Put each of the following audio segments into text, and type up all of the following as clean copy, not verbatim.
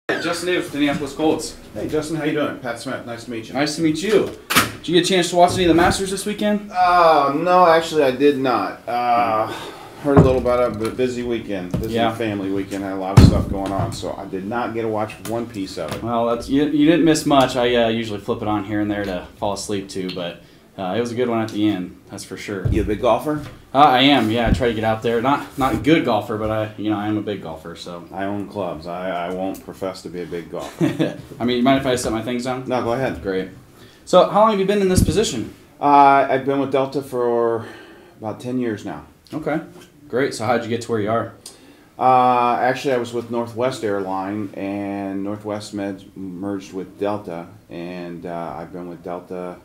Hey, Justin Davis with Indianapolis Colts. Hey Justin, how you doing? Pat Smith, nice to meet you. Nice to meet you. Did you get a chance to watch any of the Masters this weekend? No, actually I did not. Heard a little about a busy weekend, family weekend. Had a lot of stuff going on, so I did not get to watch one piece of it. Well, you didn't miss much. I usually flip it on here and there to fall asleep to, but it was a good one at the end, that's for sure. You a big golfer? I am, yeah. I try to get out there. Not a good golfer, but I am a big golfer. So I own clubs. I won't profess to be a big golfer. I mean, you mind if I set my things down? No, go ahead. Great. So, how long have you been in this position? I've been with Delta for about 10 years now. Okay, great. So, how'd you get to where you are? Actually, I was with Northwest Airline, and Northwest merged with Delta, and I've been with Delta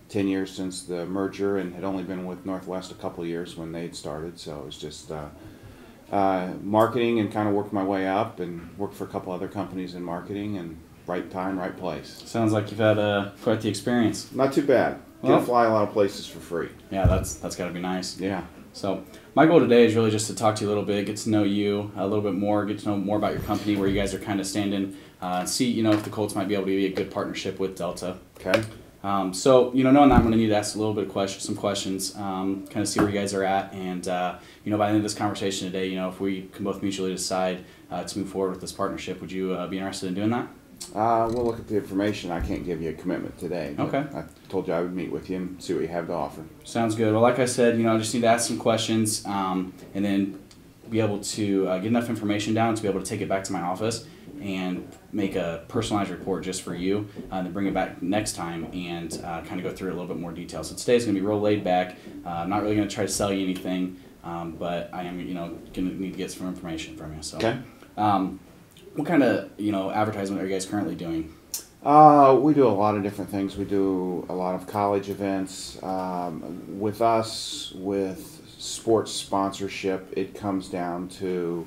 10 years since the merger, and had only been with Northwest a couple of years when they'd started. So it was just marketing and kind of worked my way up, and worked for a couple other companies in marketing, and right time, right place. Sounds like you've had quite the experience. Not too bad. Get to fly a lot of places for free. Yeah, that's got to be nice. Yeah. So my goal today is really just to talk to you a little bit, get to know you a little bit more, get to know more about your company, where you guys are kind of standing, see if the Colts might be able to be a good partnership with Delta. Okay. So knowing that, I'm going to need to ask a little bit of some questions, kind of see where you guys are at, and by the end of this conversation today, if we can both mutually decide to move forward with this partnership, would you be interested in doing that? We'll look at the information. I can't give you a commitment today. Okay. I told you I would meet with you and see what you have to offer. Sounds good. Well, like I said, I just need to ask some questions, and then be able to get enough information down to be able to take it back to my office and make a personalized report just for you, and then bring it back next time and kind of go through it a little bit more detail. So today's going to be real laid back. I'm not really going to try to sell you anything, but I am, going to need to get some information from you. So, okay. What kind of, advertisement are you guys currently doing? We do a lot of different things. We do a lot of college events. With us, with sports sponsorship, it comes down to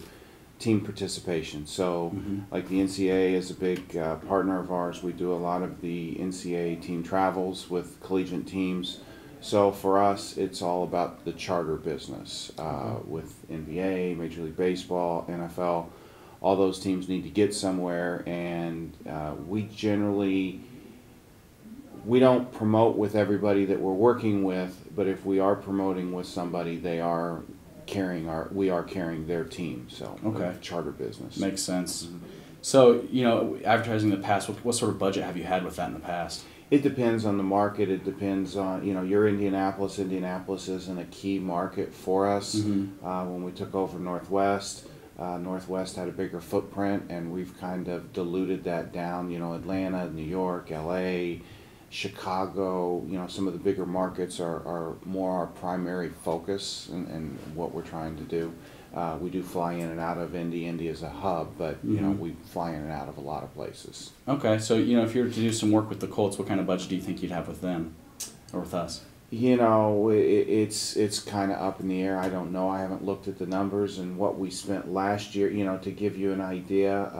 team participation. So, like the NCAA is a big partner of ours. We do a lot of the NCAA team travels with collegiate teams. So for us, it's all about the charter business with NBA, Major League Baseball, NFL. All those teams need to get somewhere, and we don't promote with everybody that we're working with, but if we are promoting with somebody, we are carrying their team. So okay, charter business makes sense. So advertising in the past, what sort of budget have you had with that in the past? It depends on the market. It depends on your Indianapolis. Indianapolis isn't a key market for us. When we took over Northwest. Northwest had a bigger footprint, and we've kind of diluted that down. Atlanta, New York, LA, Chicago, some of the bigger markets are more our primary focus and what we're trying to do. We do fly in and out of Indy. Indy is a hub, but we fly in and out of a lot of places. Okay, so if you were to do some work with the Colts, what kind of budget do you think you'd have with them or with us? It's kind of up in the air. I don't know. I haven't looked at the numbers and what we spent last year. To give you an idea,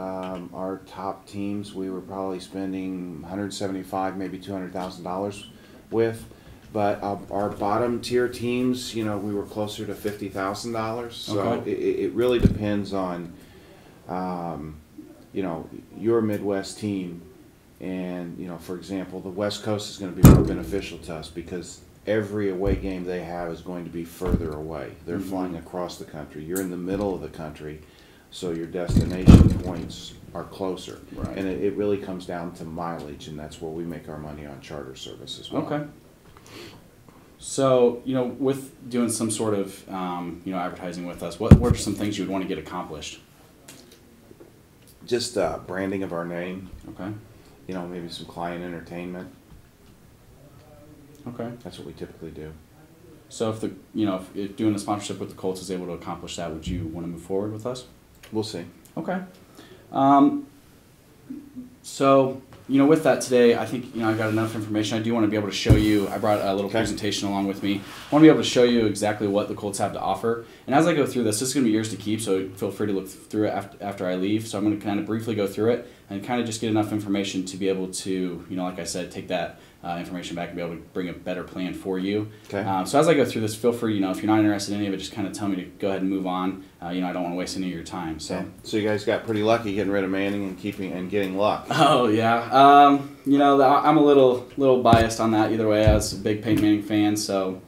our top teams we were probably spending $175,000, maybe $200,000 with, but our bottom tier teams, we were closer to $50,000. So okay. It really depends on, your Midwest team, and for example, the West Coast is going to be more beneficial to us because every away game they have is going to be further away. They're flying across the country. You're in the middle of the country, so your destination points are closer. Right. And it really comes down to mileage, and that's where we make our money on charter service as well. Okay. So, with doing some sort of, advertising with us, what are some things you would want to get accomplished? Just branding of our name. Okay. Maybe some client entertainment. Okay. That's what we typically do. So if doing a sponsorship with the Colts is able to accomplish that, would you want to move forward with us? We'll see. Okay. So, with that today, I think, I've got enough information. I do want to be able to show you, I brought a little presentation along with me. I want to be able to show you exactly what the Colts have to offer. And as I go through this is going to be yours to keep, so feel free to look through it after I leave. So I'm going to kind of briefly go through it and kind of just get enough information to be able to, like I said, take that information back and be able to bring a better plan for you. Okay. So as I go through this, feel free, if you're not interested in any of it, just kind of tell me to go ahead and move on. I don't want to waste any of your time. So. Okay. So you guys got pretty lucky getting rid of Manning and getting Luck. Oh yeah. I'm a little biased on that either way. I was a big Peyton Manning fan, so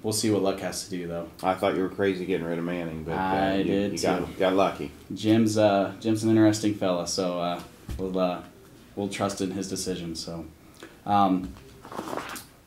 we'll see what Luck has to do though. I thought you were crazy getting rid of Manning, but I did too. Got lucky. Jim's an interesting fella, so we'll trust in his decision. So,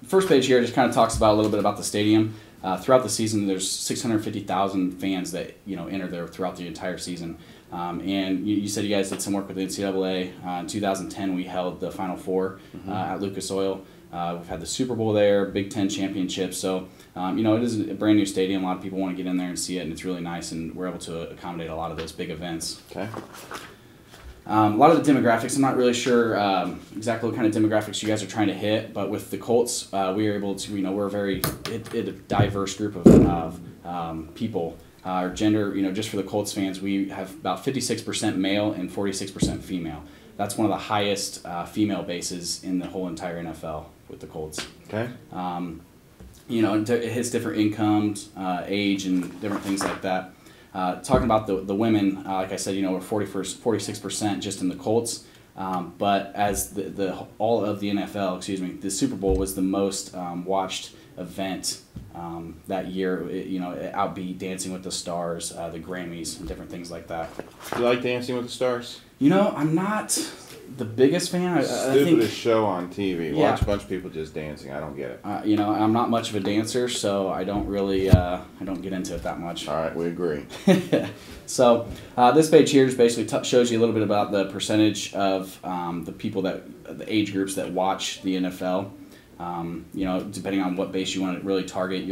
first page here just kind of talks about a little bit about the stadium. Throughout the season, there's 650,000 fans that enter there throughout the entire season. And you said you guys did some work with the NCAA. In 2010, we held the Final Four at Lucas Oil. We've had the Super Bowl there, Big Ten championship. So, it is a brand new stadium. A lot of people want to get in there and see it, and it's really nice. And we're able to accommodate a lot of those big events. Okay. A lot of the demographics, I'm not really sure exactly what kind of demographics you guys are trying to hit, but with the Colts, we are able to, we're a very a diverse group of people. Our gender, just for the Colts fans, we have about 56% male and 46% female. That's one of the highest female bases in the whole entire NFL with the Colts. Okay. It hits different incomes, age, and different things like that. Talking about the women, like I said, we're 46% just in the Colts. But as the all of the NFL, the Super Bowl was the most watched event that year. It outbeat Dancing with the Stars, the Grammys, and different things like that. Do you like Dancing with the Stars? I'm not the biggest fan. Stupidest show on TV. Yeah. Watch a bunch of people just dancing. I don't get it. I'm not much of a dancer, so I don't really I don't get into it that much. All right, we agree. So this page here just basically shows you a little bit about the percentage of the people the age groups that watch the NFL. Depending on what base you want to really target,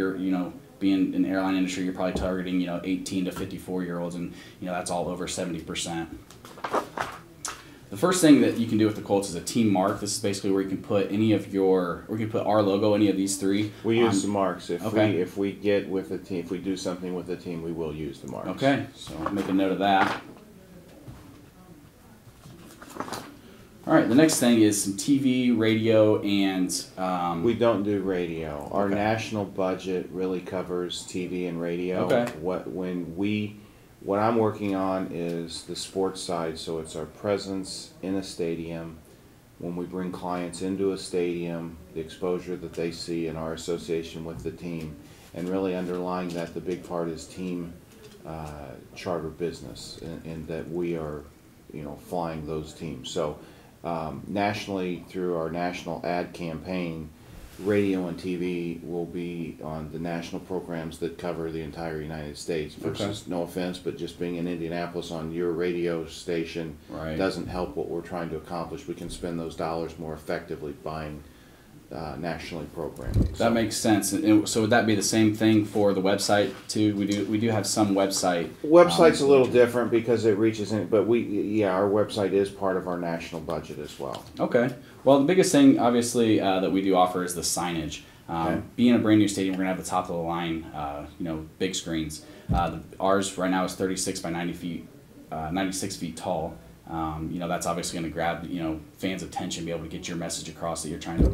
being in the airline industry, you're probably targeting 18 to 54-year-olds, and that's all over 70%. The first thing that you can do with the Colts is a team mark. This is basically where you can put our logo, any of these three. We use the marks. If we get with a team, if we do something with a team, we will use the marks. Okay, so I'll make a note of that. All right, the next thing is some TV, radio, and... we don't do radio. Our Okay. national budget really covers TV and radio. Okay. What I'm working on is the sports side, so it's our presence in a stadium. When we bring clients into a stadium, the exposure that they see in our association with the team, and really underlying that, the big part is team charter business, and that we are, flying those teams. So nationally, through our national ad campaign, radio and TV will be on the national programs that cover the entire United States versus, no offense, but just being in Indianapolis on your radio station doesn't help what we're trying to accomplish. We can spend those dollars more effectively buying nationally programming. That makes sense. And so would that be the same thing for the website too? We do have some website. Website's a little different because it reaches in, but our website is part of our national budget as well. Okay. Well, the biggest thing, obviously, that we do offer is the signage. Being a brand new stadium, we're gonna have the top of the line, big screens. Ours right now is 36 by 90 feet, 96 feet tall. That's obviously going to grab fans' attention, be able to get your message across that you're trying to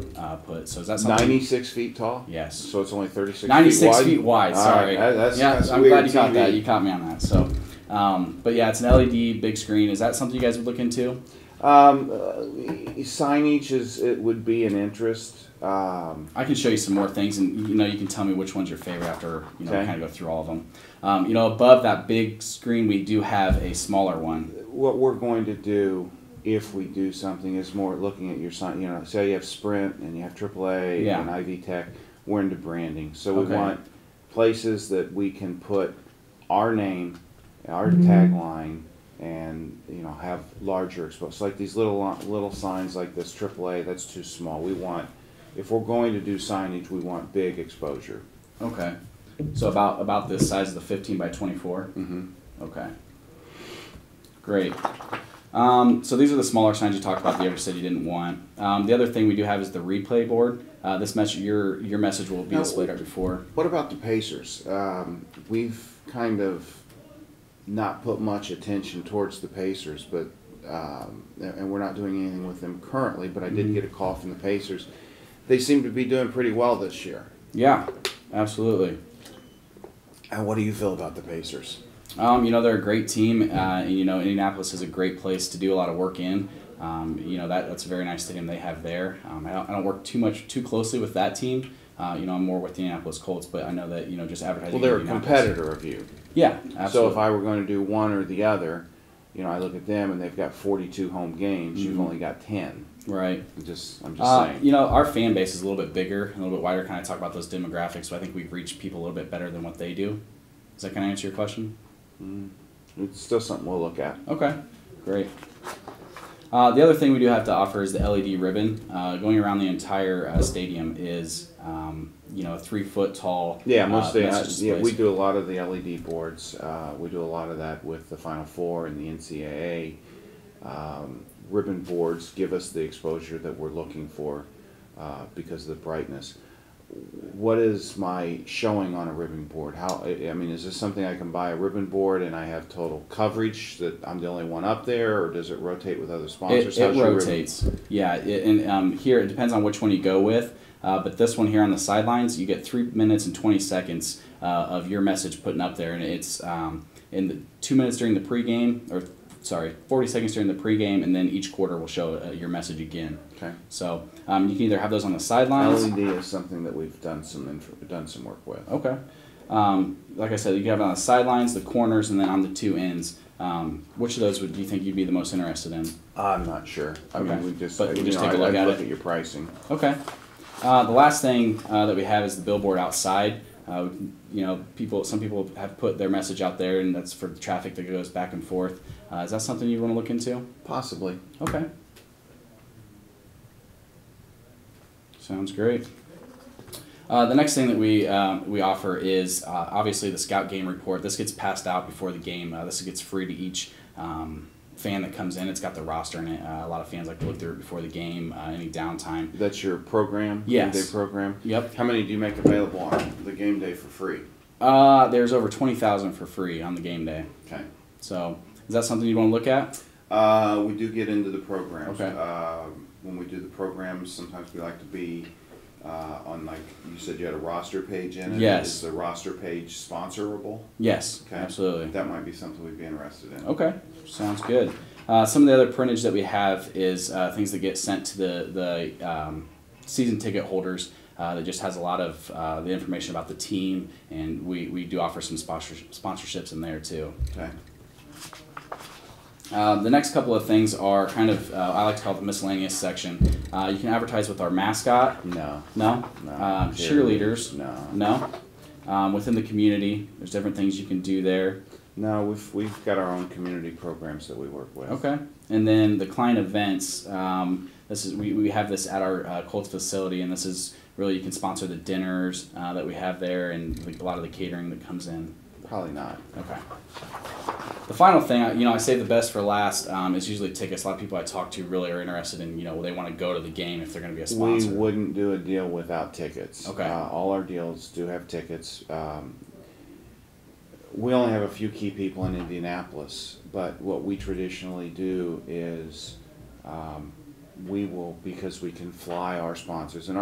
put. So is that something? 96 feet tall? Yes. So it's only 36 96 feet wide? Sorry. Right. That's I'm weird glad you caught TV. that. You caught me on that. So, but yeah, it's an LED big screen. Is that something you guys would look into? Signage would be an interest. I can show you some more things, and you can tell me which one's your favorite after kind of go through all of them. Above that big screen, we do have a smaller one. What we're going to do, if we do something, is more looking at your sign. Say you have Sprint and you have AAA and Ivy Tech. We're into branding, so we want places that we can put our name, our tagline, and have larger exposure. Like these little signs like this AAA, that's too small. If we're going to do signage, we want big exposure. Okay. So about this size of the 15 by 24? Mm-hmm. Okay. Great. So these are the smaller signs you talked about that you ever said you didn't want. The other thing we do have is the replay board. This message, your message will be displayed right before. What about the Pacers? We've kind of not put much attention towards the Pacers, but and we're not doing anything with them currently, but I did get a call from the Pacers. they seem to be doing pretty well this year. Yeah, absolutely. And what do you feel about the Pacers? They're a great team. Indianapolis is a great place to do a lot of work in. That's a very nice stadium they have there. I don't work too closely with that team. I'm more with the Indianapolis Colts, but I know that, just advertising. Well, they're a competitor of you. Yeah, absolutely. So if I were going to do one or the other, I look at them and they've got 42 home games. You've only got 10. Right. I'm just saying. Our fan base is a little bit bigger, a little bit wider. Kind of talk about those demographics. So I think we've reached people a little bit better than what they do. Does that kind of answer your question? It's still something we'll look at. Okay, great. The other thing we do have to offer is the LED ribbon. Going around the entire stadium is, a 3-foot tall. Yeah, we do a lot of the LED boards. We do a lot of that with the Final Four and the NCAA. Ribbon boards give us the exposure that we're looking for because of the brightness. What is my showing on a ribbon board? Is this something I can buy a ribbon board and I have total coverage that I'm the only one up there, or does it rotate with other sponsors? It rotates. Yeah, here it depends on which one you go with. But this one here on the sidelines, you get 3 minutes and 20 seconds of your message putting up there, and it's in the 2 minutes during the pregame, 40 seconds during the pregame, and then each quarter will show your message again. Okay. So you can either have those on the sidelines. LED is something that we've done some work with. Okay. Like I said, you can have it on the sidelines, the corners, and then on the 2 ends. Which of those do you think you'd be the most interested in? I'm not sure. We just take a look at it. Look at your pricing. Okay. The last thing that we have is the billboard outside. Some people have put their message out there, and that's for the traffic that goes back and forth. Is that something you want to look into? Possibly. Okay. Sounds great. The next thing that we offer is obviously the scout game report. This gets passed out before the game. This gets free to each fan that comes in. It's got the roster in it. A lot of fans like to look through it before the game, any downtime. That's your program? Yes. Game day program? Yep. How many do you make available on the game day for free? There's over 20,000 for free on the game day. Okay. So is that something you want to look at? We do get into the programs. Okay. When we do the programs, sometimes we like to be on, like you said, you had a roster page in it. Yes. Is the roster page sponsorable? Yes, okay. Absolutely. That might be something we'd be interested in. Okay, sounds good. Some of the other printage that we have is things that get sent to the season ticket holders. That just has a lot of the information about the team, and we do offer some sponsorships in there too. Okay. The next couple of things are kind of, I like to call it the miscellaneous section. You can advertise with our mascot. No. No? Cheerleaders. No. No? Within the community, there's different things you can do there. No, we've got our own community programs that we work with. Okay. And then the client events, we have this at our Colts facility, and this is really, you can sponsor the dinners that we have there and a lot of the catering that comes in. Probably not. Okay. The final thing, I save the best for last, is usually tickets. A lot of people I talk to really are interested in, they want to go to the game if they're going to be a sponsor. We wouldn't do a deal without tickets. Okay. All our deals do have tickets. We only have a few key people in Indianapolis, but what we traditionally do is because we can fly our sponsors, and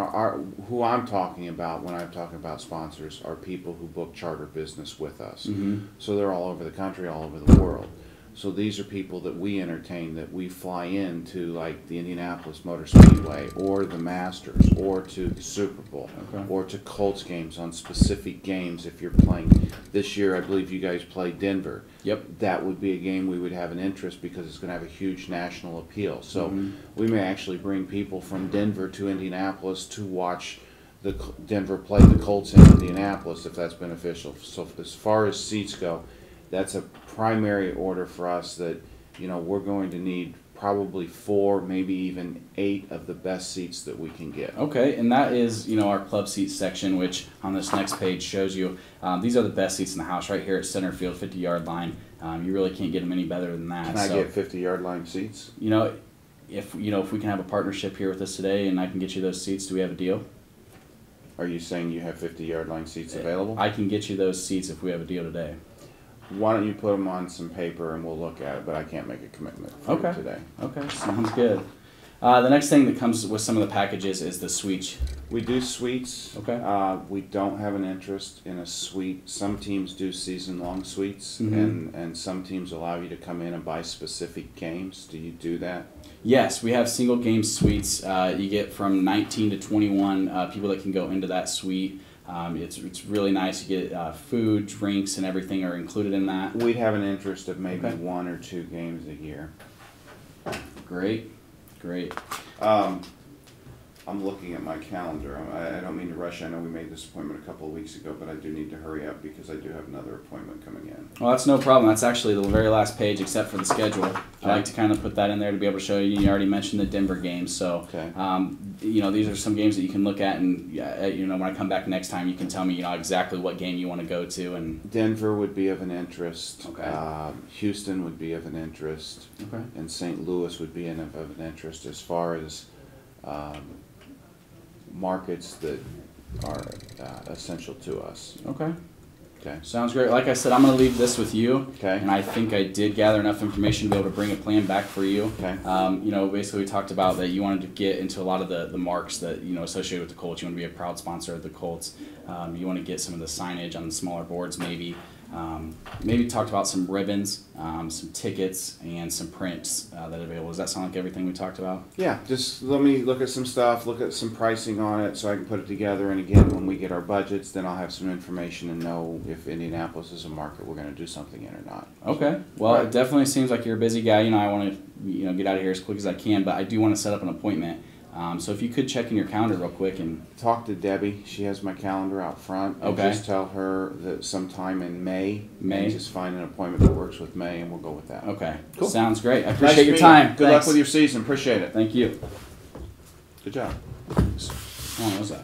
who I'm talking about when I'm talking about sponsors are people who book charter business with us. Mm-hmm. So they're all over the country, all over the world. So these are people that we entertain, that we fly in to, like the Indianapolis Motor Speedway or the Masters or to the Super Bowl, okay, or to Colts games on specific games. If you're playing this year, I believe you guys play Denver. Yep. That would be a game we would have an interest because it's going to have a huge national appeal. So we may actually bring people from Denver to Indianapolis to watch the Denver play the Colts in Indianapolis if that's beneficial. So as far as seats go, that's a primary order for us that, we're going to need probably 4, maybe even 8 of the best seats that we can get. Okay, and that is, our club seats section, which on this next page shows you these are the best seats in the house right here at center field, 50-yard line. You really can't get them any better than that. Can I get 50-yard line seats? If we can have a partnership here with us today and I can get you those seats, do we have a deal? Are you saying you have 50-yard line seats available? I can get you those seats if we have a deal today. Why don't you put them on some paper and we'll look at it, but I can't make a commitment for you today. Okay, sounds good. The next thing that comes with some of the packages is the suite. We do suites. Okay. We don't have an interest in a suite. Some teams do season-long suites, Mhm. and some teams allow you to come in and buy specific games. Do you do that? Yes, we have single game suites. You get from 19 to 21 people that can go into that suite. It's really nice. You get food, drinks, and everything are included in that. We'd have an interest of maybe Okay. 1 or 2 games a year. Great. I'm looking at my calendar. I don't mean to rush. I know we made this appointment a couple of weeks ago, but I do need to hurry up because I do have another appointment coming in. Well, that's no problem. That's actually the very last page except for the schedule. I like to kind of put that in there to be able to show you. You already mentioned the Denver games, so Okay. these are some games that you can look at, and when I come back next time, you can tell me exactly what game you want to go to. And Denver would be of an interest. Okay. Houston would be of an interest. Okay. And St. Louis would be of an interest as far as markets that are essential to us. Okay. Okay. Sounds great. Like I said, I'm going to leave this with you. Okay. And I think I did gather enough information to be able to bring a plan back for you. Okay. Basically we talked about that you wanted to get into a lot of the marks that, associated with the Colts. You want to be a proud sponsor of the Colts. You want to get some of the signage on the smaller boards maybe. Maybe talked about some ribbons, some tickets, and some prints that are available. Does that sound like everything we talked about? Yeah, just let me look at some stuff, look at some pricing on it so I can put it together. And again, when we get our budgets, then I'll have some information and know if Indianapolis is a market we're going to do something in or not. Okay. Well, Right. It definitely seems like you're a busy guy. I want to get out of here as quick as I can, but I do want to set up an appointment. So if you could check in your calendar real quick and Talk to Debbie. She has my calendar out front. And Okay. just tell her that sometime in May. May? And just find an appointment that works with May, and we'll go with that. okay, Cool. sounds great. I Nice appreciate to your meet time. you. Good luck Thanks. with your season. Appreciate it. Thank you. Good job. How long was that?